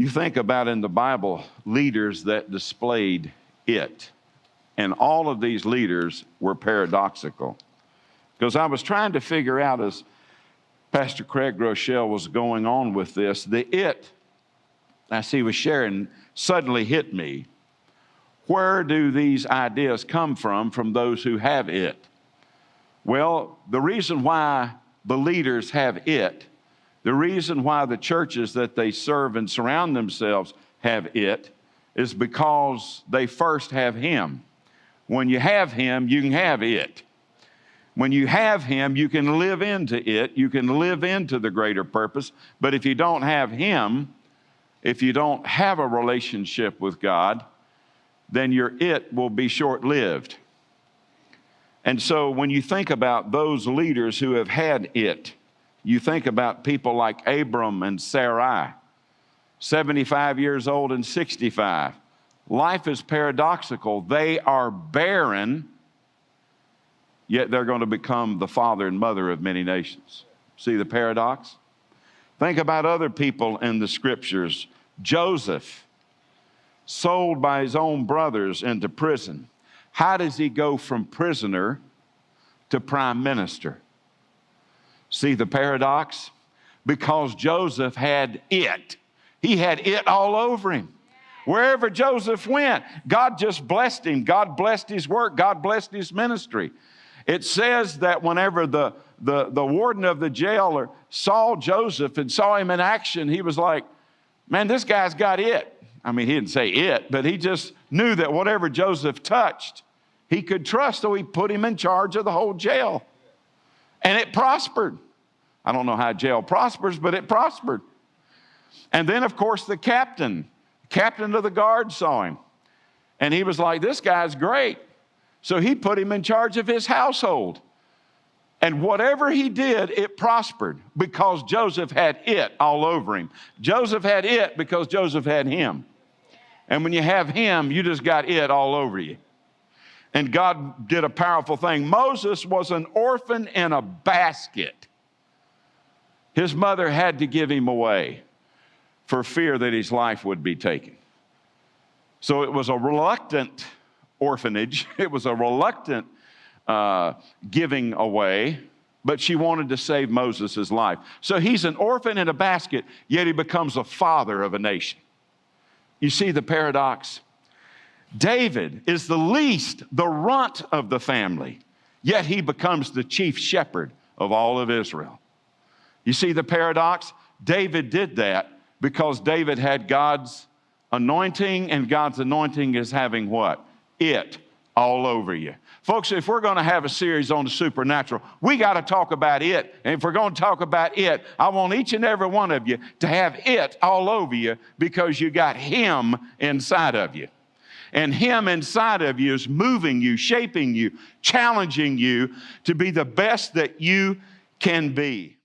You think about in the Bible leaders that displayed it. And all of these leaders were paradoxical. Because I was trying to figure out as Pastor Craig Rochelle was going on with this, the it, as he was sharing, suddenly hit me. Where do these ideas come from those who have it? Well, the reason why the leaders have it, the reason why the churches that they serve and surround themselves have it, is because they first have Him. When you have Him, you can have it. When you have Him, you can live into it. You can live into the greater purpose. But if you don't have Him, if you don't have a relationship with God, then your it will be short-lived. And so when you think about those leaders who have had it, you think about people like Abram and Sarai, 75 years old and 65. Life is paradoxical. They are barren, yet they're going to become the father and mother of many nations. See the paradox? Think about other people in the scriptures. Joseph, sold by his own brothers into prison. How does he go from prisoner to prime minister? See the paradox? Because Joseph had it. He had it all over him. Wherever Joseph went, God just blessed him. God blessed his work. God blessed his ministry. It says that whenever the warden of the jailer saw Joseph and saw him in action, he was like, man, this guy's got it. I mean, he didn't say it, but he just knew that whatever Joseph touched, he could trust, so he put him in charge of the whole jail. And it prospered. I don't know how jail prospers, but it prospered. And then, of course, the captain of the guard saw him. And he was like, this guy's great. So he put him in charge of his household. And whatever he did, it prospered because Joseph had it all over him. Joseph had it because Joseph had Him. And when you have Him, you just got it all over you. And God did a powerful thing. Moses was an orphan in a basket. His mother had to give him away for fear that his life would be taken. So it was a reluctant orphanage. It was a reluctant giving away, but she wanted to save Moses' life. So he's an orphan in a basket, yet he becomes a father of a nation. You see the paradox? David is the least, the runt of the family, yet he becomes the chief shepherd of all of Israel. You see the paradox? David did that because David had God's anointing, and God's anointing is having what? It all over you. Folks, if we're going to have a series on the supernatural, we got to talk about it. And if we're going to talk about it, I want each and every one of you to have it all over you because you got Him inside of you. And Him inside of you is moving you, shaping you, challenging you to be the best that you can be.